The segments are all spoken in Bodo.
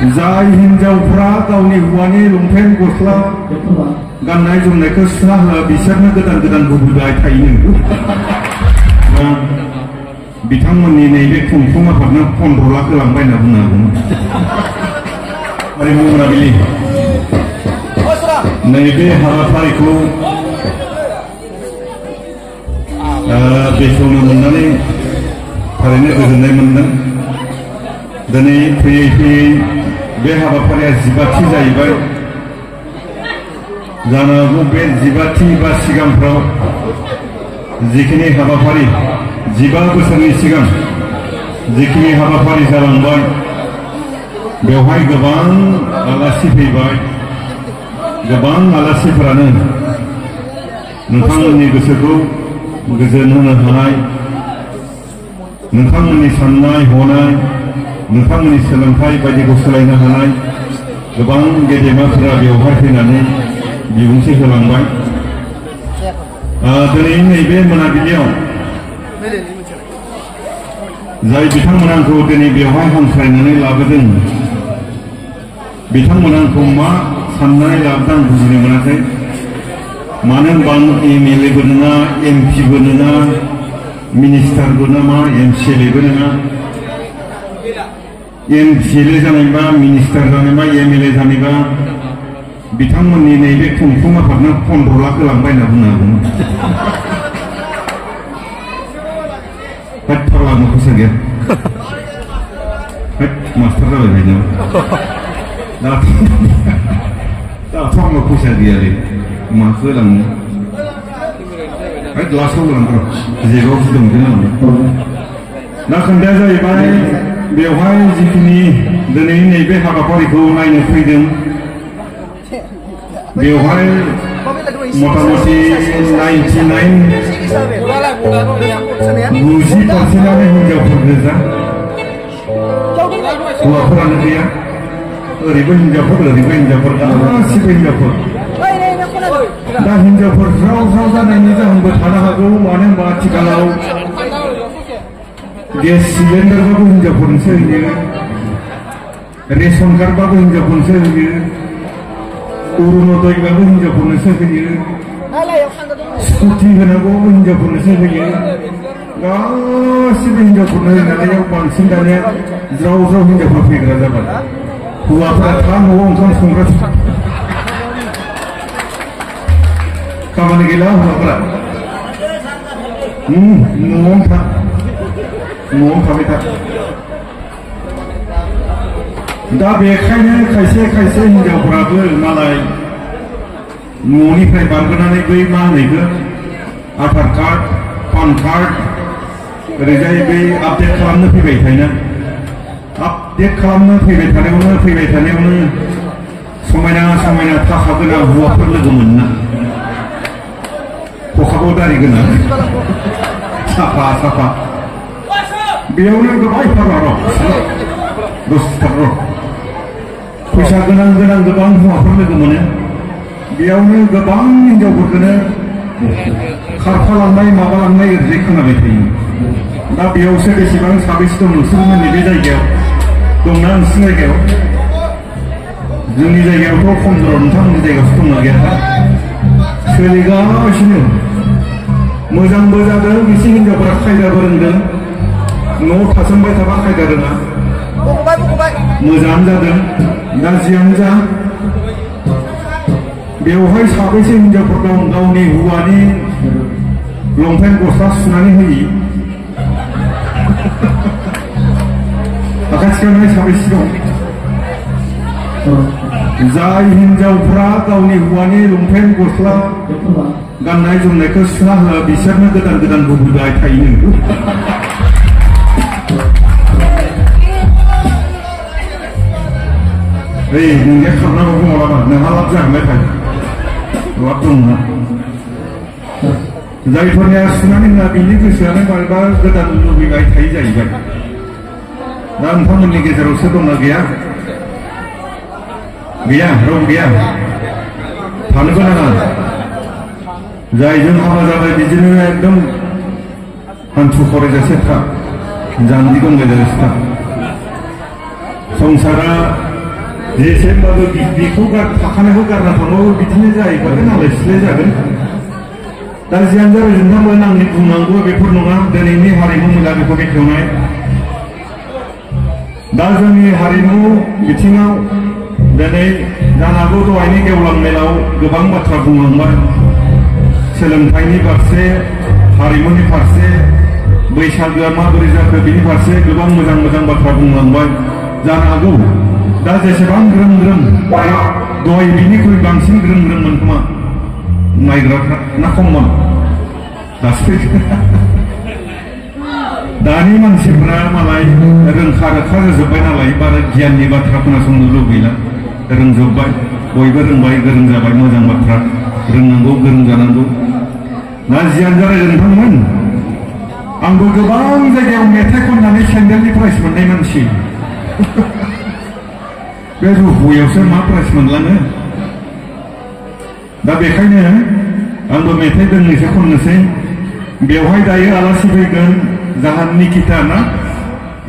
जाय हिनजावफ्रा गावनि हौवानि लंपेन्ट गस्ला गाननाय जोमनायखौ सुना होआ बिसोरनो गोदान गोदान लुबैबाय थायो। बिथांमोननि नैबे खुंफुं आफादनो 15 लाख होलांबाय होनना बुंनो हागौमोन। आरो मोनाबिलि नैबे हाबाफारिखौ बेखेवनो मोननानै थारैनो गोजोननाय मोनदों। दिनै फैयै फैयै बे हाबाफारिया 15थि जाहैबाय। जानो हागौ बे 15थि बा सिगांफ्राव जिखिनि हाबाफारि 15 बोसोरनि सिगां जिखिनि हाबाफारि जालांबाय बेवहाय गोबां आलासि फैबाय। गोबां आलासिफोरानो नोंथांमोननि गोसोखौ गोजोन होनो हानाय, नोंथांमोननि साननाय हनाय, नोंथांमोननि सोलोंथाइ बायदिखौ सोलायनो हानाय गोबां गेदेमाफोरा बेवहाय फैनानै बिबुंथि होलांबाय। दिनै नैबे मोनाबिलियाव जाय बिथांमोना आंखौ दिनै बेवहाय हांख्रायनानै लाबोदों, बिथांमोना आंखौ मा साननानै लाबोदों आं बुजिनो मोनाखै। मानो होनबा आं MLA बो नङा, MP बो नङा, मिनिस्टारबो नङा, MCLA बो नङा। MCLA जानायबा, मिनिस्टार जानायबा, MLA जानायबा बिथांमोननि नैबे खुंफुं आफादनो 15 लाख होलांबाय होनना बुंनो हागौमोन। फाग्ला फैसा गैया। मास्टार जाबाय बेनो दाथ' आंनाव फैसा गैयालै माखौ होलांनो। ग्लासाव होलांदों जेराव फुदुंदों आं। दा खोन्थाया जाहैबाय बेवहाय जिखिनि दिनै नैबे हाबाफारिखौ नायनो फैदों बेवहाय मतामति 90% हिनजावफोर गोजा, हौवाफोरानो गैया। ओरैबो हिनजावफोर ओरैबो हिनजावफोर, गासिबो हिनजावफोर। दा हिनजावफोर ज्राव ज्राव जानायनि जाहोनबो थानो हागौ। मानो होनबा आथिखालाव गेस सिलिन्डारबाबो हिनजावफोरनोसो होयो, रेशन कार्डबाबो हिनजावफोरनोसो होयो, अरुणोदयबाबो हिनजावफोरनोसो होयो, स्कुटि होनांगौबाबो हिनजावफोरनोसो होयो। गासिबो हिनजावफोरनो होनानै बांसिन दानिया ज्राव ज्राव हिनजावफोर फैग्रा जाबाय। हौवाफोरा था न'आव ओंखाम संग्रा खामानि गैला हौवाफोरा न'आवनो था, न'आवनो थाबाय था। दा बेखायनो खायसे खायसे हिनजावफोराबो मालाय न'निफ्राय बारगोनानै बै मा होनो आधार कार्ड, पान कार्ड ओरैजाय बै आपडेट खालामनो फैबाय थायोना। आपडेट खालामनो फैबाय थानायावनो समायना समायना थाखा गोनां हौवाफोर लोगो मोनना, खखाबाव दारि गोनां, साफा साफा। बेयावनो गोबां फाग्ला र' फैसा गोनां गोनां गोबां हौवाफोर लोगो मोनो। बेयावनो गोबां हिनजावफोरखौनो खारफालांनाय माबालांनाय ओरैजाय खोनाबाय थायो। दा बेयावसो बेसेबां साबेसे दं नोंसोरमोननि बे जायगायाव दंना? नोंसिनि जायगायाव? जोंनि जायगायावथ' 15, नोंथांमोननि जायगायावसो दंना गैया? सोलिगासिनो मोजांबो जादों। एसे हिनजावफोरा खायदाबो रोंदों। न'आव थासोमबाय थाबा खायदा रोङा। मोजां जादों। दा जियानो जा बेवहाय साबैसे हिनजावफोर दं गावनि हौवानि लंपेन्ट गस्ला सुनानै होयि? आखाथियावहाय साबैसे दं? जाय हिनजावफ्रा गावनि हौवानि लंपेन्ट गस्ला गाननाय जोमनायखौ सुना होआ बिसोरनो गोदान गोदान लुबैबाय थायो। नोंनिया खारनांगौ मालाबा नोंहा लाब जागोनलाय थायो लाब दं नोंहा। जायफोरनिया सुनानै होआ बिनि गोसोआनो माबा गोदान लुबैबाय थायो जाहैबाय। दा नोंथांमोननि गेजेरावसो दंना गैया? गैया, रं गैया, थानोबो नाङा। जायजों हाबा जाबाय बिदिनो एकदम हान्थु खरायजासे था, जानजि गंगायजासे था। संसारा जेसेबाबो बेखौ थाखानायखौ गारना थांबाबो बिदिनो जाहैखागोन नालाय सिलाय जागोन दा जियानो जाबाय नोंथांमोन आंनि बुंनांगौ बेफोर नङा दिनैनि हारिमु मेला बेखौ बेखेवनाय दा जोंनि हारिमु बिथिङाव दिनै जानो हागौ दहायनि गेवलां मेलाव गोबां बाथ्रा बुंलांबाय सोलोंथाइनि फारसे हारिमुनि फारसे बैसागोआ माबोरै जाखो बिनि फारसे गोबां मोजां मोजां बाथ्रा बुंलांबाय जानो हागौ दा जेसेबां ग्रोम ग्रोम दहाय बिनिख्रुइ बांसिन ग्रोम ग्रोममोन खोमा नायग्राफ्रा ना खममोन दासो दानि मानसिफ्रा मालाय रोंखा रोखा जाजोब्बाय नालाय बारा गियाननि बाथ्रा खोनासंनो लुबैला रोंजोब्बाय बयबो रोंबाय गोरों जाबाय मोजां बाथ्रा रोंनांगौ गोरों जानांगौ दा जियानो जाबाय नोंथांमोन आंबो गोबां जायगायाव मेथाइ खननानै सेन्देलनि प्राइज मोननाय मानसि बे रुहुयावसो मा प्राइज मोनलाङो दा बेखायनो आंबो मेथाइ दोंनैसो खननोसै बेवहाय दायो आलासि फैगोन जाहा निकिता ना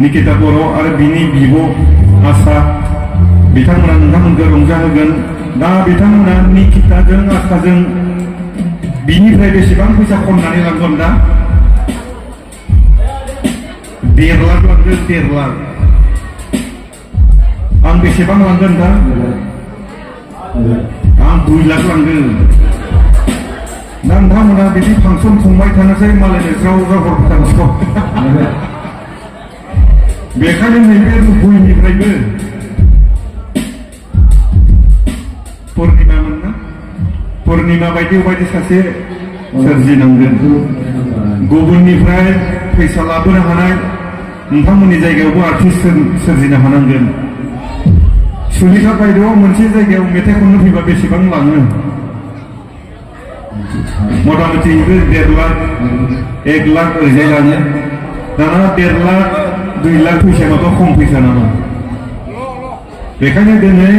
निकिता बर' आरो बिनि बिब' आसा बिथांमोना नोंथांमोनखौ रंजाहोगोन दा बिथांमोना निकिताजों आसाजों बिनिफ्राय बेसेबां फैसा खननानै लांगोन दा 1.5 लाख लांगोन 1.5 लाख आं बेसेबां लांगोन दा आं 2 लाख लांगोन दा नोंथांमोना बिदि फांसन खुंबाय थानोसै मालायनो ज्राव ज्राव हरबाय थानोसै बेखायनो नैबे रुहुनिफ्रायबो पुर्णिमामोन ना पुर्णिमा बायदि सासे सोरजिनांगोन गुबुननिफ्राय फैसा लाबोनो हानाय नोंथांमोननि जायगायावबो आर्टिस्ट सोरजिनो हानांगोन सुनिता बायदेवआ मोनसे जायगायाव मेथाइ खननो फैबा बेसेबां लाङो मथा मथि 1.5 लाख 1 लाख ओरैजाय लाङो दाना 1.5 लाख 2 लाख फैसा माबा खम फैसा नामा बेखायनो दिनै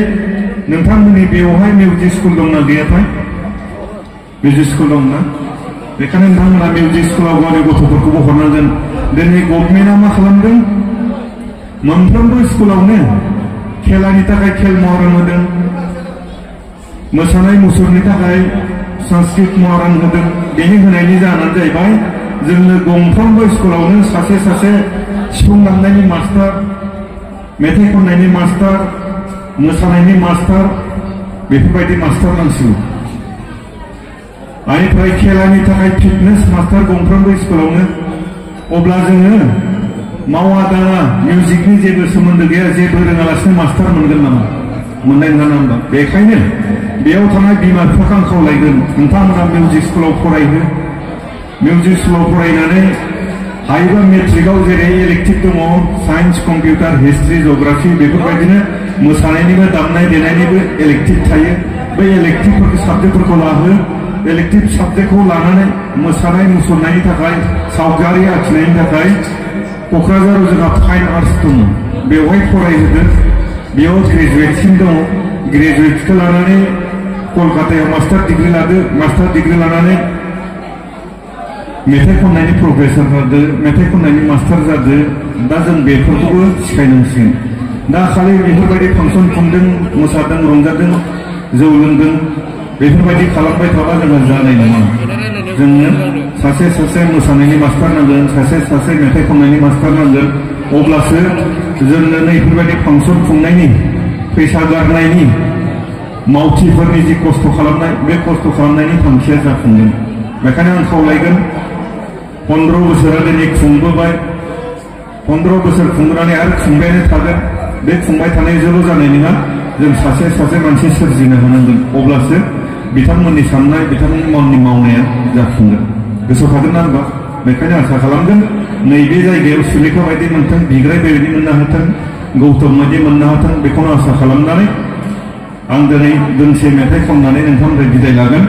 नोंथांमोननि बेवहाय मिउजिक स्कुल दंना गैयाथाय मिउजिक स्कुल दंना बेखायनो नोंथांमोना मिउजिक स्कुलाव गावनि गथ'फोरखौबो हरनांगोन दिनै गभर्नमेन्टआ मा खालामदों मोनफ्रोमबो स्कुलावनो खेलानि थाखाय खेल महरन होदों मोसानाय मुसुरनि थाखाय संस्कृत महरन होदों बेनि होनायनि जाहोनानो जाहैबाय जोंनो गंफ्रोमबो स्कुलावनो सासे सिफुं दामनायनि मास्टार मेथाइ खननायनि मास्टार मोसानायनि मास्टार बेफोरबायदि मास्टार नांसिगौ आनिफ्राय खेलानि थाखाय फिटनेस मास्टार गंफ्रोमबो स्कुलावनो अब्ला जोङो मावा दाङा मिउजिकनि जेबो सोमोन्दो गैया जेबो रोङालासिनो मास्टार मोनगोन नामा मोननाय नङा होनबा बेखायनो बेयाव थानाय बिमा बिफाखौ आं खावलायगोन नोंथांमोना मिउजिक स्कुलाव फरायहो मिउजिक स्कुलाव फरायनानै हायोबा मेट्रिकआव जेरै इलेक्टिभ दङ साइन्स कम्पिउटार हिस्ट्रि जिअग्राफि बेफोरबायदिनो मोसानायनिबो दामनाय देनायनिबो इलेक्टिभ थायो बै इलेक्टिभफोरखौ साबजेक्टफोरखौ लाहो इलेक्टिभ साबजेक्टखौ लानानै मोसानाय मुसुरनायनि थाखाय सावगारि आखिनायनि थाखाय क'क्राझाराव जोंहा फाइन आर्ट्स दङ बेवहाय फरायहोदो बेयाव ग्रेजुवेटसिम दङ ग्रेजुवेटखौ लानानै कलकातायाव मास्टार डिग्री लादो मास्टार डिग्री लानानै मेथाइ खननायनि प्रफेसर जादो मेथाइ खननायनि मास्टार जादो दा जों बेफोरखौबो सिखायनांसिगोन दा खालि बेफोरबायदि फांसन खुंदों मोसादों रंजादों जौ लोंदों बेफोरबायदि खालामबाय थाबा जोंहा जानाय नङा जोंनो सासे मोसानायनि मास्टार नांगोन सासे मेथाइ खननायनि मास्टार नांगोन अब्लासो जोंनो नैफोरबायदि फांसन खुंनायनि फैसा गारनायनि मावथिफोरनि जि खस्थ' खालामनाय बे खस्थ' खालामनायनि थांखिया जाफुंगोन बेखायनो आं खावलायगोन 15 बोसोरा दिनै खुंबोबाय 15 बोसोर खुंनानै आरो खुंबायानो थागोन बे खुंबाय थानायजोंल' जानाय नङा जों सासे मानसि सोरजिनो हानांगोन अब्लासो बिथांमोननि साननाय बिथांमोननि मावनाया जाफुंगोन गोसोआव थागोन ना होनबा बेखायनो आसा खालामगोन नैबे जायगायाव सुलेखा बायदि मोनथों बिग्राय बायदि मोननो हाथों गौतम बायदि मोननो हाथों बेखौनो आसा खालामनानै आं दिनै दोंसे मेथाइ खननानै नोंथांनिफ्राय बिदाय लागोन